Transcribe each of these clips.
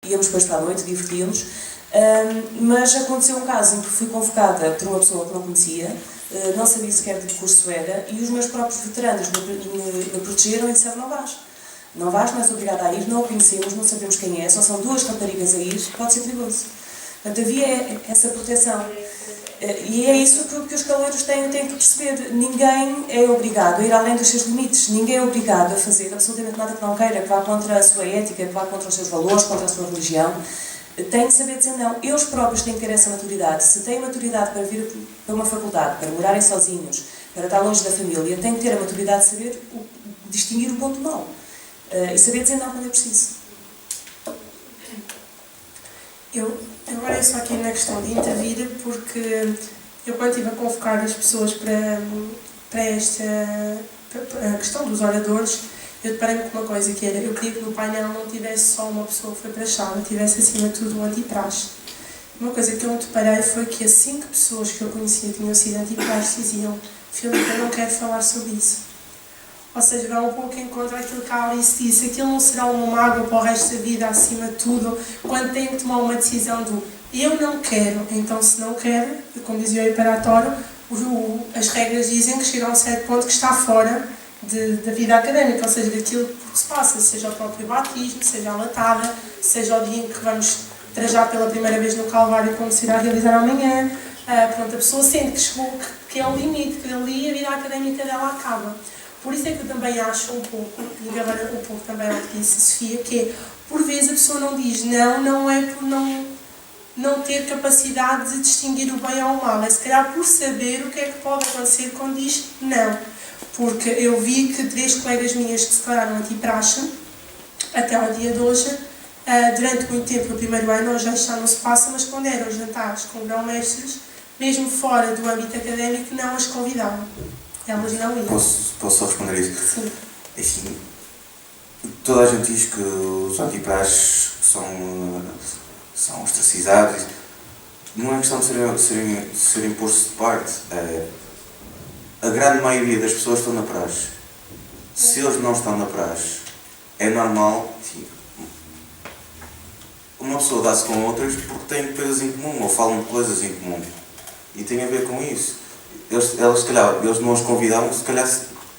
íamos depois para a noite, divertíamos, mas aconteceu um caso em que fui convocada por uma pessoa que não conhecia, não sabia sequer de que curso era, e os meus próprios veteranos me protegeram e disseram: não vais, não és obrigada a ir, não o conhecemos, não sabemos quem é, só são 2 raparigas a ir, pode ser perigoso. Portanto, havia essa proteção. E é isso que os caloiros têm que perceber. Ninguém é obrigado a ir além dos seus limites, ninguém é obrigado a fazer absolutamente nada que não queira, que vá contra a sua ética, que vá contra os seus valores, contra a sua religião. Tem de saber dizer não. Eles próprios têm que ter essa maturidade. Se têm maturidade para vir para uma faculdade, para morarem sozinhos, para estar longe da família, têm que ter a maturidade de saber distinguir o ponto mau. E saber dizer não quando é preciso. Agora é só aqui na questão de intervir, porque eu quando estive a convocar as pessoas para a questão dos oradores, eu deparei-me com uma coisa que era: eu queria que no painel não tivesse só uma pessoa que foi para a chave, tivesse acima de tudo um antipraxe. Uma coisa que eu me deparei foi que as 5 pessoas que eu conhecia tinham sido antipraxe diziam: Filipe, eu não quero falar sobre isso. Ou seja, vai um pouco em contra aquilo que a Alice disse: aquilo não será uma mágoa para o resto da vida, acima de tudo, quando tem que tomar uma decisão do eu não quero. Então, se não quer, como dizia o Imperatório, as regras dizem que chega a um certo ponto que está fora da vida académica, ou seja, daquilo que se passa, seja o próprio batismo, seja a latada, seja o dia em que vamos trajar pela primeira vez no Calvário, como se irá realizar amanhã. Pronto, a pessoa sente que chegou, que é o limite, que ali a vida académica dela acaba. Por isso é que eu também acho um pouco, e agora um pouco também ao que disse a Sofia, que é, por vezes a pessoa não diz não é por não ter capacidade de distinguir o bem ao mal, é se calhar por saber o que é que pode acontecer quando diz não. Porque eu vi que 3 colegas minhas que se declararam antipraxe, até ao dia de hoje, durante muito tempo, no primeiro ano, hoje já não se passa, mas quando eram jantares com grão-mestres, mesmo fora do âmbito académico, não as convidavam. Elas não iam. Posso só responder a isso? Sim. Assim, toda a gente diz que os antipraxes são ostracizados. Não é questão de serem posto de parte. A grande maioria das pessoas estão na praxe. Se eles não estão na praxe, é normal, enfim, uma pessoa dá-se com outras porque têm coisas em comum ou falam de coisas em comum. E tem a ver com isso. Eles, se calhar, eles não os convidavam, se calhar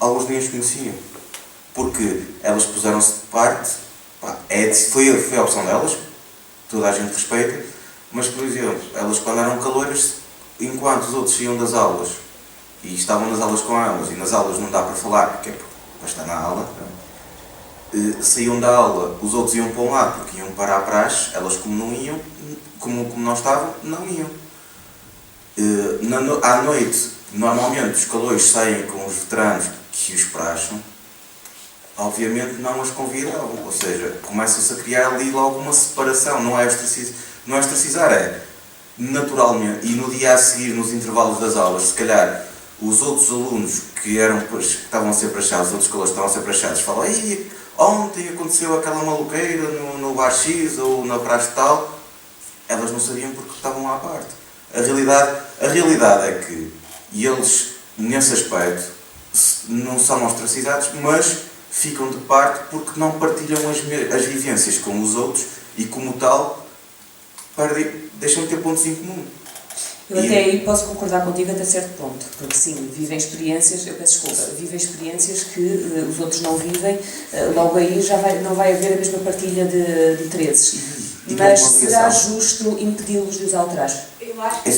alguns nem os conheciam. Porque elas puseram-se de parte, foi a opção delas, toda a gente respeita, mas, por exemplo, elas quando eram caloiras, enquanto os outros saíam das aulas e estavam nas aulas com elas, e nas aulas não dá para falar, porque é para estar na aula, saíam da aula, os outros iam para um lado porque iam para a praxe, elas como não iam, como não estavam, não iam. À noite, normalmente os caloiros saem com os veteranos que os praxam, obviamente não as convidavam, ou seja, começa-se a criar ali logo uma separação, não é ostracizar, é naturalmente, e no dia a seguir, nos intervalos das aulas, se calhar os outros alunos que estavam a ser praxados, os outros caloiros que estavam a ser praxados, falam: "Ei, ontem aconteceu aquela maluqueira no bar X ou na praxe tal", elas não sabiam porque estavam à parte. A realidade é que eles, nesse aspecto, não são ostracizados, mas ficam de parte porque não partilham as vivências com os outros e, como tal, deixam de ter pontos em comum. Eu até aí posso concordar contigo até certo ponto, porque sim, vivem experiências, vivem experiências que os outros não vivem, logo aí não vai haver a mesma partilha de interesses. Mas será justo impedi-los de usar o traje? Eu acho que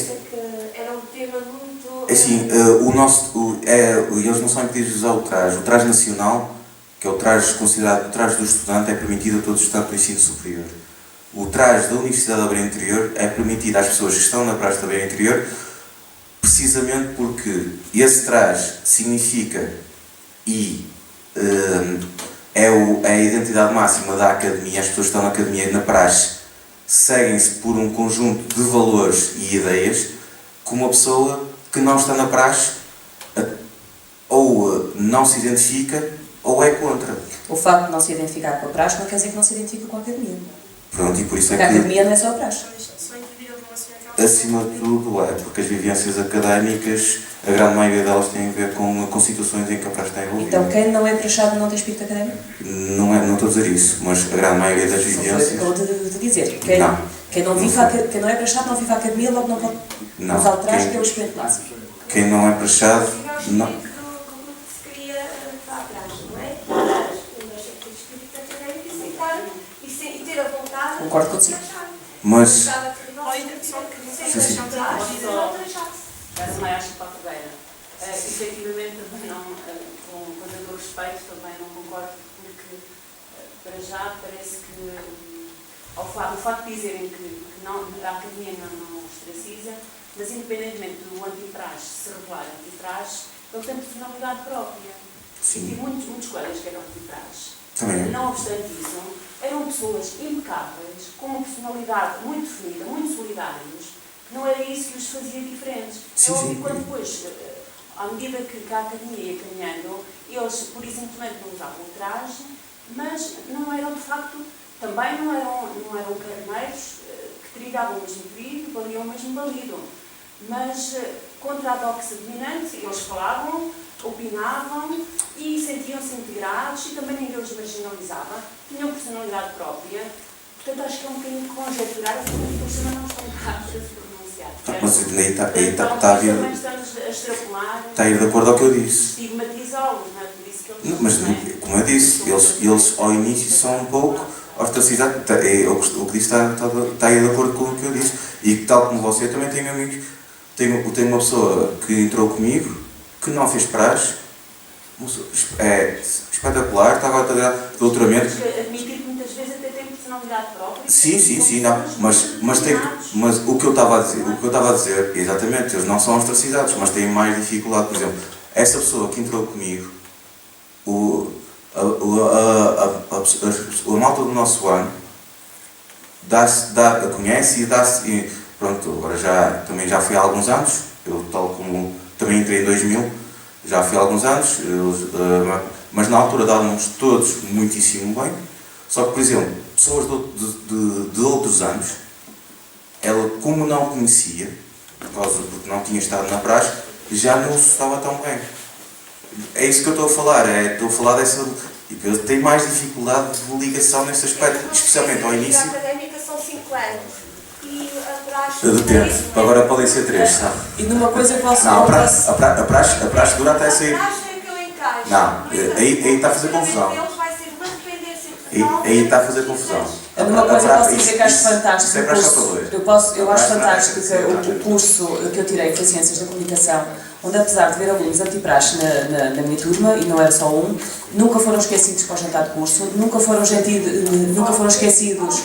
era um tema muito... Assim, eles não são impedidos de usar o traje nacional, que é o traje considerado o traje do estudante, é permitido a todos os estudantes do ensino superior. O traje da Universidade da Beira Interior é permitido às pessoas que estão na praxe da Beira Interior, precisamente porque esse traje significa e é a identidade máxima da academia. As pessoas que estão na academia e na praxe seguem-se por um conjunto de valores e ideias que uma pessoa que não está na praxe ou não se identifica ou é contra. O facto de não se identificar com a praxe não quer dizer que não se identifica com a academia. Pronto, e por isso porque a academia não é só a praxe. Só intervir em relação àquela Acima de tudo porque as vivências académicas, a grande maioria delas têm a ver com situações em que a praxe está envolvida. Então quem não é praxado não tem espírito académico? Não estou a dizer isso, mas a grande maioria das vivências... Não foi o que eu vou te dizer. Quem não é praxado não vive a academia, logo não pode usar o traje, que é o experiente máximo. Quem não é praxado... Não. Como se queria para a praxe, não é? Mas é que o espírito académico aceitar e ter a vontade. Concordo consigo. Mas... Mas também acho que para a Fogueira. Efetivamente, também não, com todo o respeito, também não concordo, porque para já parece que o facto de dizerem que não, a academia não ostraciza, mas independentemente do antipraxe se revelar antipraxe, ele tem personalidade própria. Sim. E muitos colegas que eram antipraxe. Também. Não obstante isso, eram pessoas impecáveis, com uma personalidade muito definida, muito solidários. Não era isso que os fazia diferentes. Sim, eu ouvi sim. quando depois, à medida que a academia ia caminhando, eles, por isso simplesmente não usavam o traje, mas não eram de facto, também não eram carneiros que trilhavam o mesmo perigo, valiam o mesmo valido. Mas contra a doxa dominante, eles falavam, opinavam e sentiam-se integrados e também ninguém os marginalizava, tinham personalidade própria. Portanto, acho que é um bocadinho conjecturar, as pessoas também não estão cá para se pronunciar. Mas aí Então, está a vir... também estamos a extrapolar, Está a ir de acordo ao que eu disse. estigmatizá-los, não é? Por isso que eles... Não, mas, como eu disse, eles ao início são um pouco ostracizados. O que disse está a ir de acordo com o que eu disse. E tal como você, eu também tenho amigos. Tenho uma pessoa que entrou comigo, que não fez praxe, é espetacular, estava a trabalhar doutoramento. Admitir que muitas vezes até tem personalidade própria. Sim, não, mas o que eu estava a dizer, exatamente, eles não são ostracizados, mas têm mais dificuldade. Por exemplo, essa pessoa que entrou comigo, a malta do nosso ano, conhece e dá-se, pronto, agora também já fui há alguns anos, eu tal como também entrei em 2000, já fui há alguns anos, mas na altura dávamos todos muitíssimo bem. Só que, por exemplo, pessoas de outros anos, ela, como não conhecia, porque não tinha estado na praxe, já não se estava tão bem. É isso que eu estou a falar, estou a falar dessa... Eu tenho mais dificuldade de ligação nesse aspecto, especialmente ao início. A académica são 5 anos e a praxe... Depende, agora podem ser 3, sabe? E numa coisa eu posso... Não, a praxe dura até sair. A praxe é que eu encaixo. Não, aí está a fazer confusão. Eles vai ser uma dependência total. Aí está a fazer confusão. Numa coisa eu posso dizer que acho fantástico. Isso é praxe só para dois. Eu acho fantástico que o curso que eu tirei foi Ciências da Comunicação, onde apesar de haver alunos antipraxe na minha turma, e não era só um, nunca foram esquecidos para o jantar de curso, nunca foram esquecidos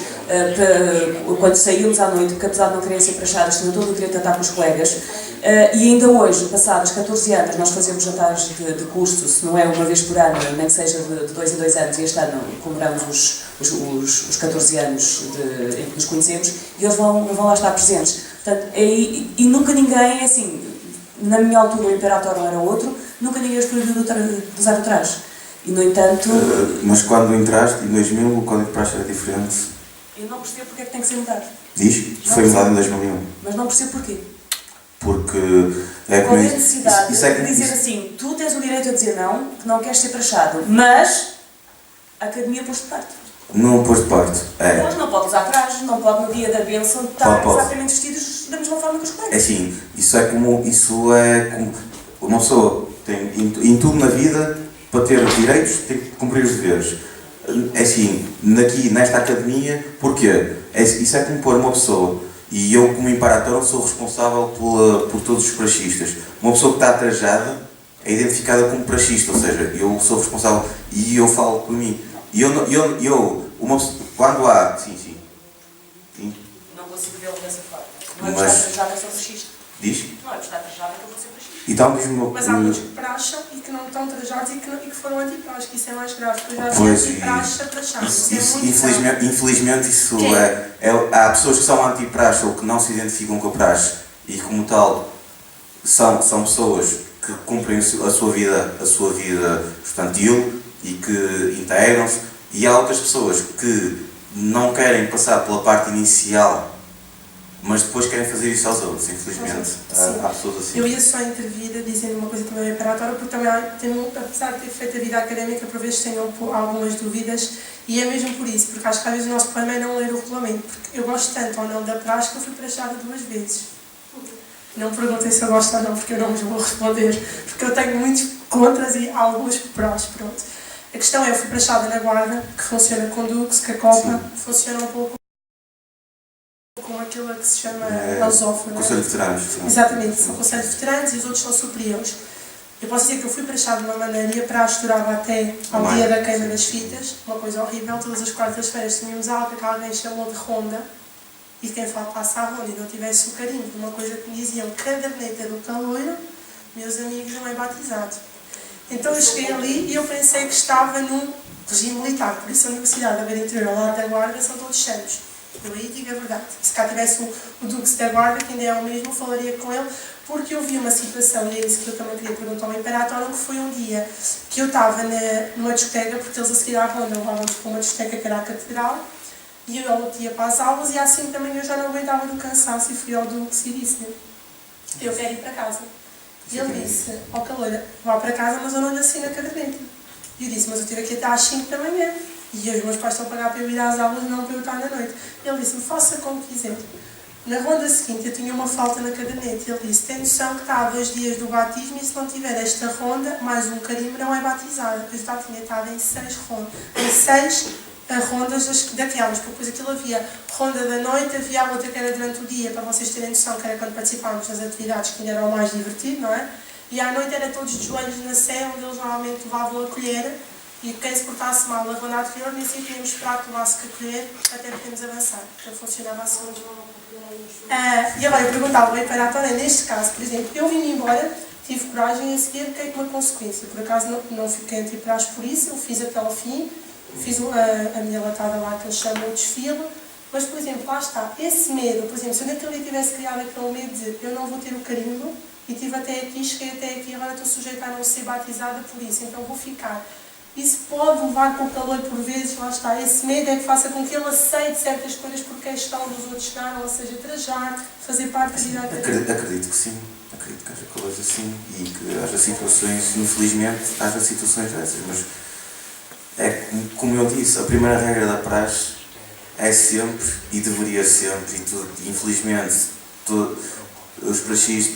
quando saímos à noite, porque apesar de não quererem ser praxadas, tinham todo o direito a estar com os colegas. E ainda hoje, passados 14 anos, nós fazemos jantares de curso, se não é uma vez por ano, nem que seja de 2 em 2 anos, e este ano comemoramos os 14 anos em que nos conhecemos, e eles vão lá estar presentes. Portanto, e nunca ninguém, assim, na minha altura o imperator era outro, nunca ninguém os proibiu de usar o traje. E, no entanto... Mas quando entraste, em 2000, o código de praxe era diferente. Eu não percebo porque é que tem que ser mudado. Diz? Foi mudado em 2001. Mas não percebo porquê. Porque... Qual é a necessidade de dizer assim, tu tens o direito a dizer não, que não queres ser praxado, mas a academia pôs de parte. Não pôs de parte. Pois não pode usar trajes, não pode no dia da bênção estar exatamente vestidos da mesma forma que os É colegas. assim, isso é como uma pessoa tem em tudo na vida, para ter direitos, tem que cumprir os deveres. É assim, nesta academia, porquê? Isso é como pôr uma pessoa, e eu como imperator sou responsável por todos os praxistas. Uma pessoa que está trajada é identificada como praxista, ou seja, eu sou responsável e eu falo por mim. E quando há... Sim. Não consigo vê-lo dessa forma. Não é por estar trajada que sou praxista. Diz? Não é por estar trajada que eu vou ser praxista. Então diz-me... Mas há muitos que praxam e que não estão trajados e que foram antipraxe, que isso é mais grave. Porque eu já vi Pois, antipraxe a praxar. Isso é muito infelizmente isso há pessoas que são anti-praxe ou que não se identificam com a praxe e como tal são pessoas que cumprem a sua vida estudantil e que integram-se, e há outras pessoas que não querem passar pela parte inicial, mas depois querem fazer isso aos outros, infelizmente. Há pessoas assim. Eu ia só intervir dizendo uma coisa também reparatória, porque também, apesar de ter feito a vida académica, por vezes tenho algumas dúvidas, e é mesmo por isso, porque acho que às vezes o nosso problema é não ler o regulamento, porque eu gosto tanto ou não da praxe que eu fui praxada 2 vezes. Não me perguntem se eu gosto ou não, porque eu não vos vou responder, porque eu tenho muitos contras e alguns prós, pronto. A questão é, eu fui praxada na Guarda, que funciona com Dux, que a Copa funciona um pouco com aquilo que se chama Lusófona. Conselho de Veteranos. Exatamente, são conselhos de veteranos e os outros são superiores. Eu posso dizer que eu fui praxada de uma maneira e a praxe durava até ao dia da queima das fitas, uma coisa horrível. Todas as quartas-feiras tínhamos algo que alguém chamou de ronda, e quem faltasse à ronda e não tivesse o carinho de uma coisa que me diziam caderneta do caloiro, meus amigos, não é batizado. Então eu cheguei ali e eu pensei que estava num regime militar, por isso a Universidade da Beira Interior ao lado da Guarda são todos santos. Eu aí digo a verdade. Se cá tivesse o Dux da Guarda, que ainda é o mesmo, falaria com ele, porque eu vi uma situação, e é isso que eu também queria perguntar ao Imperatório, que foi um dia que eu estava numa discoteca, porque eles a seguir à ronda levavam-nos para uma discoteca que era a Catedral, e eu ia para as aulas, e às 5 da manhã eu já não aguentava do cansaço, e fui ao Dux e disse-lhe, eu quero ir para casa. E ele disse, ó Caloira, vá para casa, mas eu não lhe assino a caderneta. E eu disse, mas eu estive aqui até às 5 da manhã. E os meus pais estão a pagar para eu ir às aulas, não para eu estar na noite. Ele disse-me, faça como quiser. Na ronda seguinte eu tinha uma falta na caderneta. Ele disse, tem noção que está há 2 dias do batismo e se não tiver esta ronda, mais um carimbo, não é batizada. Eu já tinha estado em 6 rondas. Em 6 rondas daquelas, porque depois aquilo havia ronda da noite, havia a outra que era durante o dia, para vocês terem noção, que era quando participávamos das atividades, que ainda era o mais divertido, não é? E à noite era todos de joelhos na sé, onde eles normalmente levavam a colher, e quem se portasse mal na ronda anterior, nem sequer tínhamos esperado que levasse a colher, até podemos avançar, porque funcionava assim. E agora eu perguntava ao Imperatório, neste caso, por exemplo, eu vim embora, tive coragem a seguir, fiquei com uma consequência, por acaso não fiquei anti-praxe por isso, eu fiz até ao fim, fiz a minha latada lá que eles chamam de desfile, mas, por exemplo, lá está, esse medo, por exemplo, se eu naquele dia tivesse criado aquele medo de eu não vou ter o carimbo, e estive até aqui, cheguei até aqui, agora estou sujeita a não ser batizada por isso, então vou ficar. Isso pode levar com o calor por vezes, lá está, esse medo é que faça com que ele aceite certas coisas porque a questão dos outros chegaram, ou seja, trajar, fazer parte da vida académica. Acredito que sim, acredito que haja coisas assim e que haja situações, infelizmente, haja situações dessas, mas é como eu disse, a primeira regra da praxe é sempre e deveria sempre, e infelizmente os praxistas,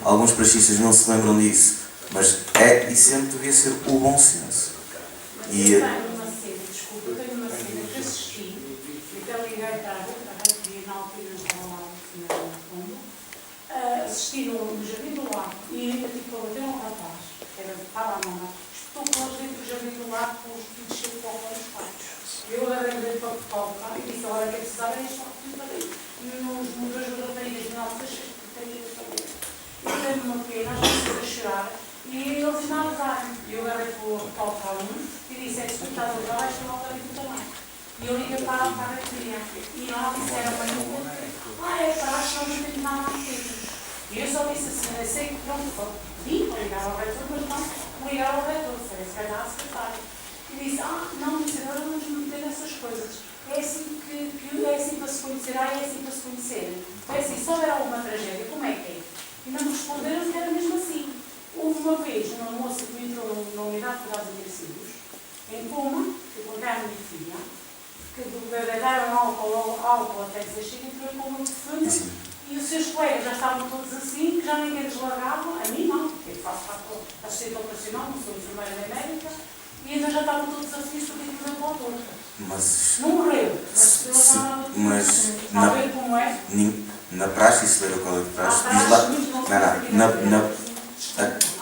alguns praxistas não se lembram disso, mas é e sempre devia ser o bom senso. Eu tenho uma cena, desculpa, eu tenho uma cena que assisti, então liguei para a rádio, que na altura eu estava lá no fundo, assisti no Jardim do Lago e tipo, tem um rapaz, que estava a mamar, estou com eles dentro do Jardim do Lago com os filhos cheios de copo nos pais. Eu agarrei para o copo e disse, olha, que é precisava é este copo de parede. E nos dois raparigas, não, deixa de parede para ver. Eu dei-me uma pena, às vezes a chorar, e eles finalizaram. E eu agarrei para o copo a um e disse, é que tu estás a levar, vais tomar o carinho também. E eu liguei para a criança. E nós disseram para mim, é para acho que não temos nada mais tempo. E eu só disse assim, eu sei que pronto, vim para ligar ao reitor, mas não ligar ao reitor, se calhar a secretária. E disse, não, agora vamos meter nessas coisas. É assim é assim para se conhecer, é assim para se conhecer. É assim, se houver alguma tragédia, como é que é? E não me responderam que era mesmo assim. Houve uma vez uma moça que me entrou na unidade de cuidados intensivos, em coma, que eu contei à minha filha, que deram álcool até dizer chega, entrou em coma profundo, e os seus colegas já estavam todos assim, que já ninguém lhes largava, a mim não, porque eu faço parte da assistente operacional, não sou enfermeira nem médica, e ainda já estavam todos assim, porque não deu para o outro. Não morreu, mas a ver como é. Na praxe, isso era o código de praxe, diz lá.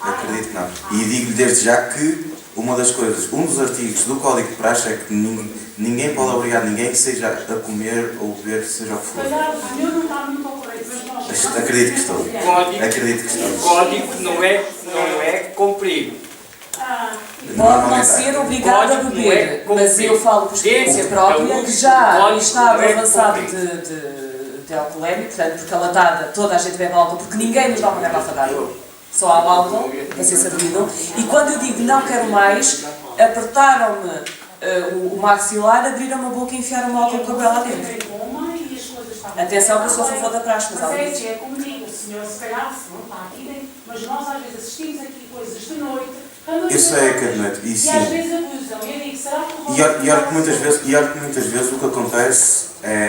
Acredito que não. E digo-lhe desde já que uma das coisas, um dos artigos do Código de Praxe é que ninguém pode obrigar ninguém, seja a comer ou beber, seja o que for. Acredito que estou. O código não é cumprido. Pode não ser obrigado a beber, mas eu falo por experiência própria que já estava avançado de alcoolémico, portanto, porque a latada, toda a gente bebe álcool, porque ninguém nos dá uma garrafa de água. Só há álcool, para ser sabido. E quando eu digo não quero mais, apertaram-me o maxilar, abriram-me a boca e enfiaram-me álcool com a goela lá dentro. Atenção que eu sou a favor da praxe, mas Mas é alguém... assim, é como digo, o senhor se calhar se não está aqui dentro, mas nós às vezes assistimos aqui coisas de noite, Isso é que admito, e e sim. às vezes abusam. E eu digo, será que E olha que muitas vezes o que acontece é